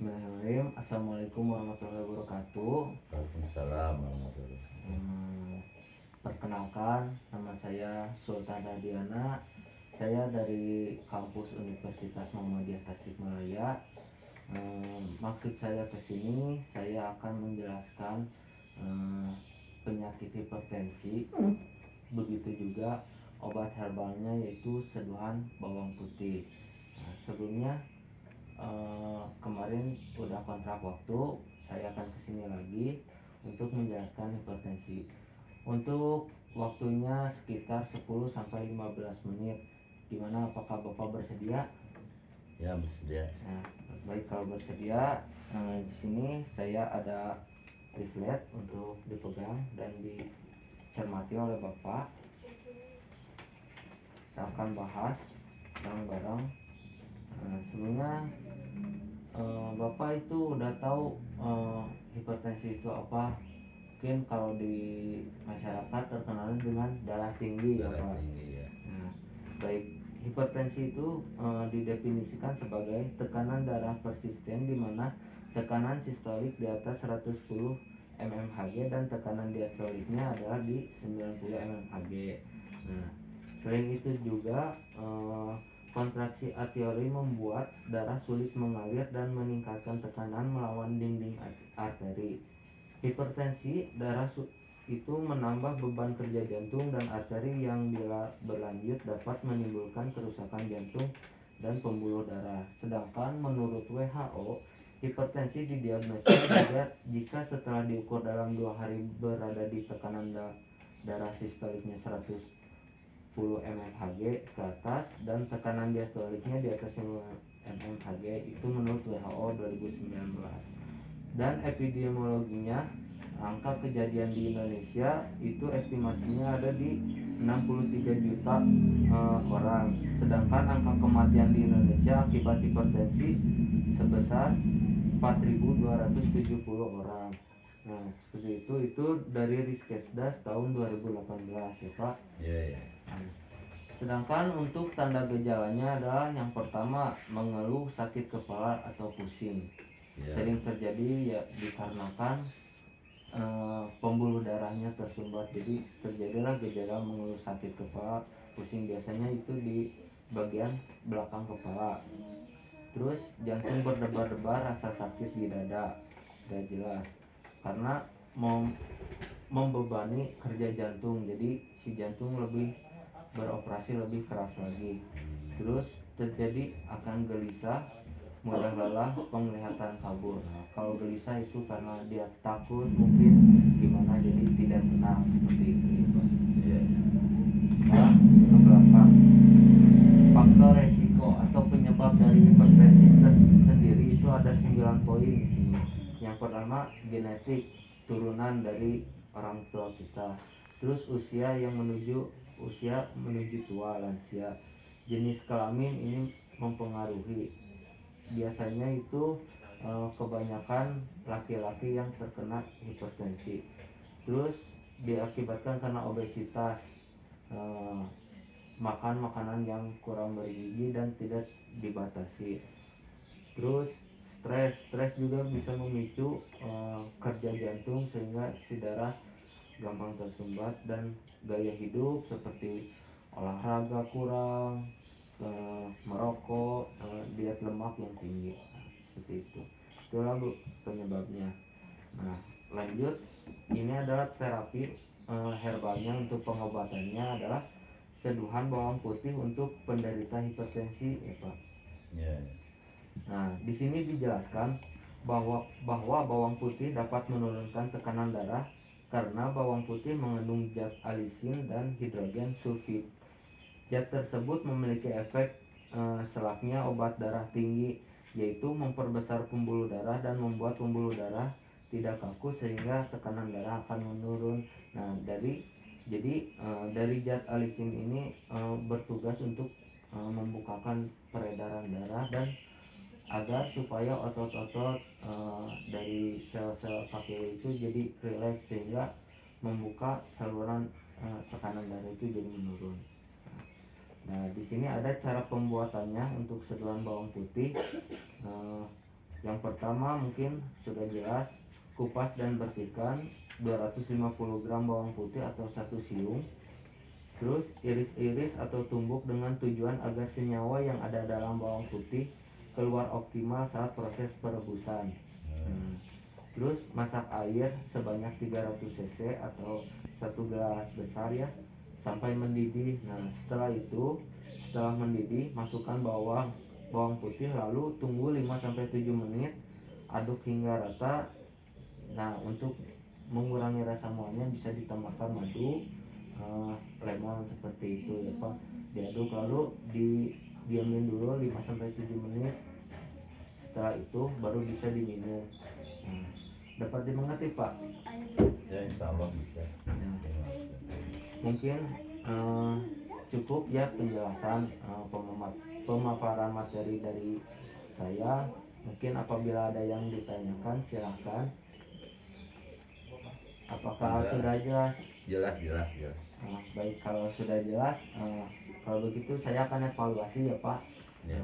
Bismillahirrahmanirrahim. Assalamualaikum warahmatullahi wabarakatuh. Waalaikumsalam warahmatullahi wabarakatuh. Perkenalkan, nama saya Sultan Radiana. Saya dari kampus Universitas Muhammadiyah Tasikmalaya. Maksud saya ke sini, saya akan menjelaskan penyakit hipertensi. Begitu juga obat herbalnya, yaitu seduhan bawang putih. Sebelumnya kemarin udah kontrak waktu, saya akan kesini lagi untuk menjelaskan hipertensi. Untuk waktunya sekitar 10 sampai 15 menit. Gimana, apakah Bapak bersedia? Ya, bersedia. Nah, baik, kalau bersedia, di sini saya ada leaflet untuk dipegang dan dicermati oleh Bapak. Saya akan bahas bareng-bareng. Sebelumnya, Bapak itu udah tahu hipertensi itu apa? Mungkin kalau di masyarakat terkenal dengan darah tinggi, ya Darah Pak. tinggi ya. Nah, baik, hipertensi itu didefinisikan sebagai tekanan darah persisten di mana tekanan sistolik di atas 110 mmHg dan tekanan diastoliknya adalah di 90 mmHg. Nah, selain itu juga kontraksi atrial membuat darah sulit mengalir dan meningkatkan tekanan melawan dinding arteri. Hipertensi darah itu menambah beban kerja jantung dan arteri yang bila berlanjut dapat menimbulkan kerusakan jantung dan pembuluh darah. Sedangkan menurut WHO, hipertensi didiagnosis jika setelah diukur dalam 2 hari berada di tekanan darah sistoliknya 110 mmHg ke atas dan tekanan diastoliknya di atas 90 mmHg. Itu menurut WHO 2019. Dan epidemiologinya, angka kejadian di Indonesia itu estimasinya ada di 63 juta orang. Sedangkan angka kematian di Indonesia akibat hipertensi sebesar 4.270 orang. Nah, seperti itu dari Riskesdas tahun 2018 ya Pak. Iya, ya. Sedangkan untuk tanda gejalanya adalah yang pertama, mengeluh sakit kepala atau pusing. Ya. Sering terjadi ya dikarenakan pembuluh darahnya tersumbat, jadi terjadilah gejala mengeluh sakit kepala, pusing. Biasanya itu di bagian belakang kepala. Terus jantung berdebar-debar, rasa sakit di dada, gak jelas karena membebani kerja jantung, jadi si jantung lebih beroperasi lebih keras lagi. Terus terjadi akan gelisah, mudah lelah, penglihatan kabur. Nah, kalau gelisah itu karena dia takut mungkin gimana, jadi tidak tenang seperti itu ya Pak. Iya. Nah, ke belakang, faktor resiko atau penyebab dari hipertensi sendiri itu ada 9 poin di sini. Yang pertama, genetik, turunan dari orang tua kita. Terus usia menuju tua, lansia. Jenis kelamin ini mempengaruhi. Biasanya itu kebanyakan laki-laki yang terkena hipertensi. Terus diakibatkan karena obesitas, makan makanan yang kurang bergizi dan tidak dibatasi. Terus stres juga bisa memicu kerja jantung sehingga si darah gampang tersumbat. Dan gaya hidup seperti olahraga kurang, merokok, diet lemak yang tinggi. Nah, seperti itu. Itulah Bu penyebabnya. Nah, lanjut, ini adalah terapi herbalnya. Untuk pengobatannya adalah seduhan bawang putih untuk penderita hipertensi ya Pak. Iya. Nah, di sini dijelaskan bahwa bawang putih dapat menurunkan tekanan darah karena bawang putih mengandung zat alisin dan hidrogen sulfid. Zat tersebut memiliki efek selaknya obat darah tinggi, yaitu memperbesar pembuluh darah dan membuat pembuluh darah tidak kaku sehingga tekanan darah akan menurun. Nah, dari zat alisin ini bertugas untuk membukakan peredaran darah dan agar supaya otot-otot dari sel-sel kaki itu jadi rileks sehingga membuka saluran tekanan darah itu jadi menurun. Nah, di sini ada cara pembuatannya untuk seduhan bawang putih. Yang pertama mungkin sudah jelas, kupas dan bersihkan 250 gram bawang putih atau 1 siung. Terus iris-iris atau tumbuk dengan tujuan agar senyawa yang ada dalam bawang putih keluar optimal saat proses perebusan. Terus masak air sebanyak 300 cc atau 1 gelas besar ya sampai mendidih. Nah, setelah mendidih, masukkan bawang putih lalu tunggu 5-7 menit, aduk hingga rata. Nah, untuk mengurangi rasa mualnya bisa ditambahkan madu, lemon seperti itu ya Pak. Diaduk lalu didiamin dulu 5-7 menit. Setelah itu baru bisa diminum. Dapat dimengerti Pak? Ya, insya Allah bisa. Ya. Mungkin cukup ya penjelasan pemaparan materi dari saya. Mungkin apabila ada yang ditanyakan silahkan. Apakah sudah jelas? Jelas. Baik, kalau sudah jelas, kalau begitu saya akan evaluasi ya Pak. Ya.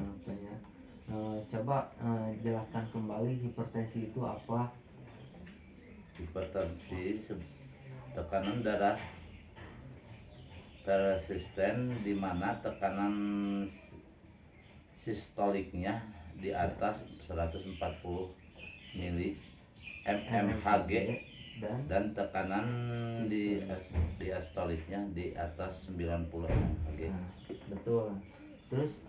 Coba jelaskan kembali hipertensi itu apa? Hipertensi tekanan darah persisten di mana tekanan sistoliknya di atas 140 mmHg dan tekanan di astoliknya di atas 90 mmHg. Betul. Terus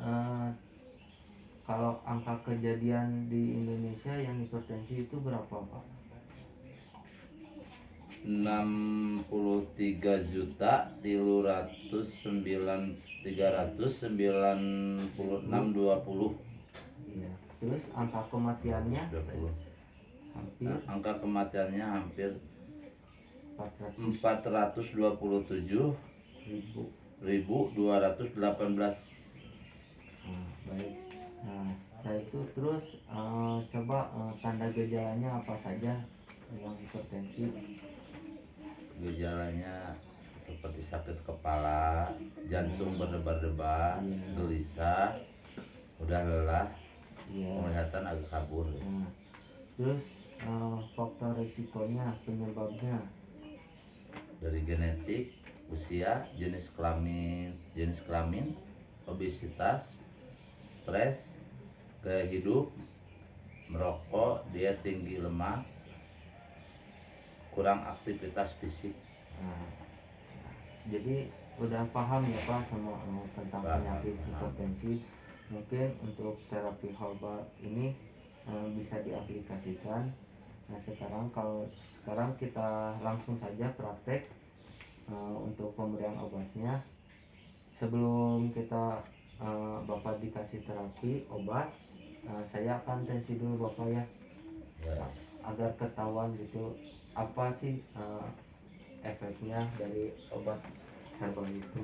kalau angka kejadian di Indonesia yang hipertensi itu berapa Pak? 63.396.20. Iya. Terus angka kematiannya 20. hampir Angka kematiannya hampir 427.218. Baik. Nah, setelah itu terus coba tanda gejalanya apa saja yang hipertensi? Gejalanya seperti sakit kepala, jantung berdebar-debar, gelisah, udah lelah, penglihatan agak kabur. Terus faktor risikonya, penyebabnya dari genetik, usia, jenis kelamin, obesitas, stres, gaya hidup, merokok, diet tinggi lemak, kurang aktivitas fisik. Jadi udah paham ya Pak sama tentang penyakit hipertensi. Mungkin untuk terapi herbal ini bisa diaplikasikan. Nah, sekarang kita langsung saja praktek untuk pemberian obatnya. Sebelum kita Bapak dikasih terapi obat, saya akan tensi dulu Bapak ya, agar ketahuan gitu apa sih efeknya dari obat herbal itu.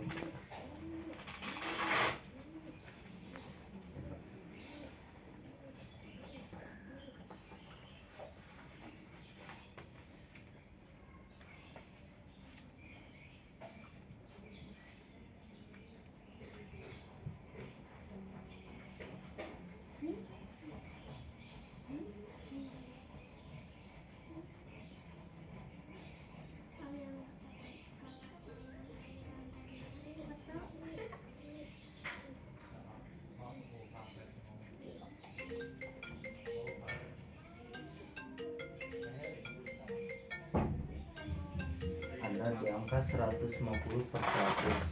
Ada di angka 150/100.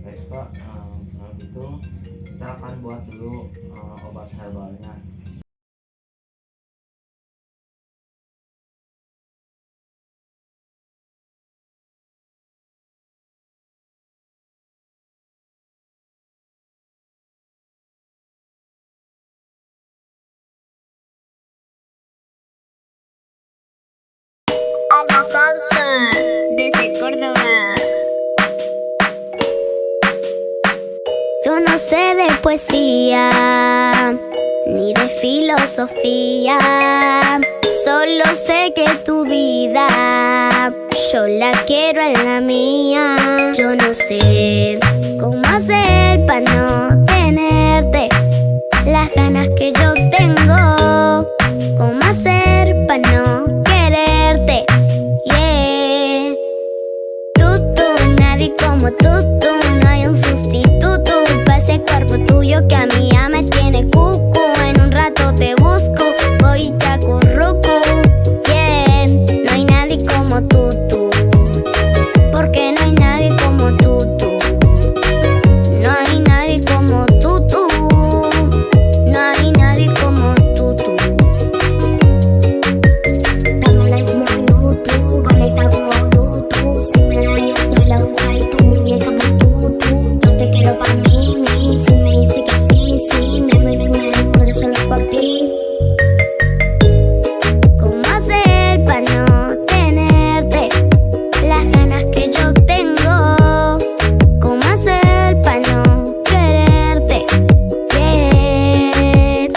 Baik Pak, kalau gitu kita akan buat dulu obat herbalnya. Alma Salsa desde Córdoba. Yo no sé de poesía ni de filosofía, solo sé que tu vida yo la quiero en la mía. Yo no sé cómo hacer para no tenerte las ganas que yo tengo. Cómo hacer para no quererte. Yeah. Nadie como tú, no hay un sustituto para ese cuerpo tuyo que a mí ya me tiene cucu. En un rato te busco, voy y te acurruco. Yeah, no hay nadie como tú, porque no hay nadie como tú. No hay nadie como tú, no hay nadie como tú. Dame like un minuto, conecta como Bluetooth. Si me da yo soy la aguja y tu muñeca Bluetooth. Yo te quiero pa' mí. Si me dice que sí, me muero y me muero solo por ti. ¿Cómo hacer para no tenerte las ganas que yo tengo? ¿Cómo hacer para no quererte? Yeah.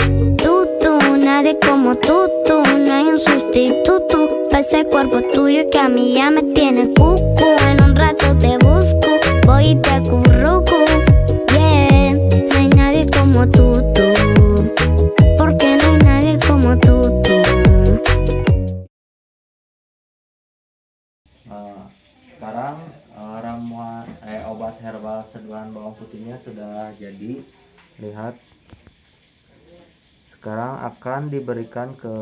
Nadie como tú, no hay un sustituto para ese cuerpo tuyo que a mí ya me tiene cucu. En un rato te busco, voy y te acurruco. Yeah, no hay nadie como tú, porque no hay nadie como tú. Sekarang ramuan obat herbal seduhan bawang putihnya sudah jadi. Lihat, sekarang akan diberikan ke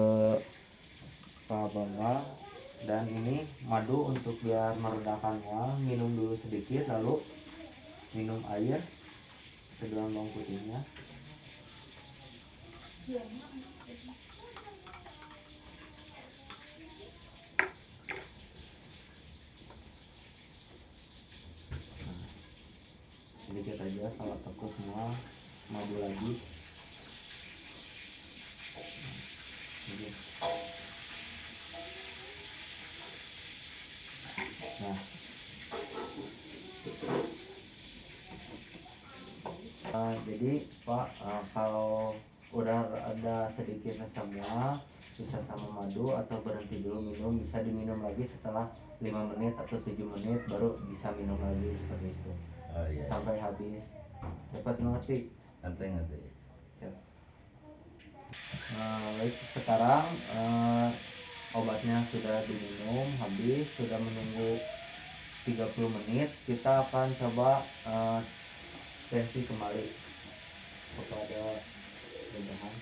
Pak Bambang. Dan ini madu untuk biar meredakan mual. Minum dulu sedikit, lalu minum air seduhan bawang putihnya. Sedikit aja, kalau takut mual madu lagi. Nah, jadi Pak, kalau udah ada sedikit rasa mual, bisa sama madu atau berhenti dulu minum, bisa diminum lagi setelah 5 menit atau 7 menit baru bisa minum lagi seperti itu. Oh iya. Sampai habis. Dapat mengerti? Ngerti. Ya. Baik, sekarang obatnya sudah diminum habis, sudah menunggu 30 menit. Kita akan coba tensi kembali kepada redahan.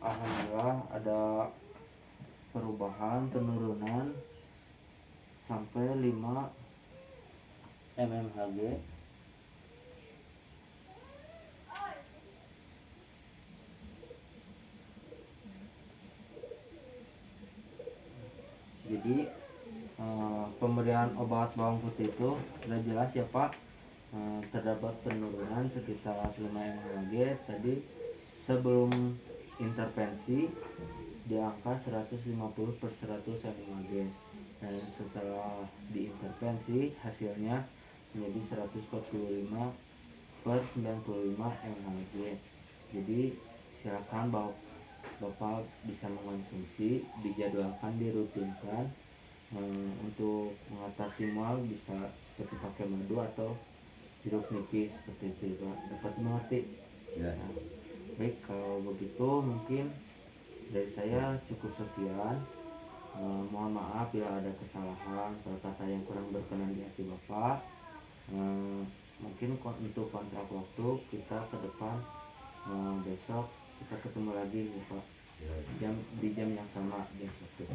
Alhamdulillah ada perubahan, penurunan sampai 5 mmHg. Jadi pemberian obat bawang putih itu sudah jelas ya Pak. Terdapat penurunan sekitar 5 mmHg. Tadi sebelum intervensi di angka 150 per 100 mmHg, dan setelah diintervensi hasilnya menjadi 145 per 95 mmHg. Jadi silakan Bapak bisa mengonsumsi, dijadwalkan, dirutinkan. Untuk mengatasi mual bisa seperti pakai madu atau jeruk nipis seperti itu Pak. Dapat mengerti? Ya. Nah, baik, kalau begitu mungkin dari saya cukup sekian. Mohon maaf bila ada kesalahan, kata-kata yang kurang berkenan di hati Bapak. Mungkin untuk kontrak waktu kita ke depan, besok kita ketemu lagi nih Pak, di jam yang sama, jam 1.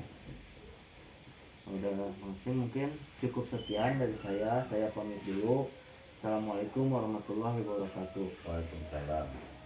Udah mungkin cukup sekian dari saya pamit dulu. Assalamualaikum warahmatullahi wabarakatuh. Waalaikumsalam.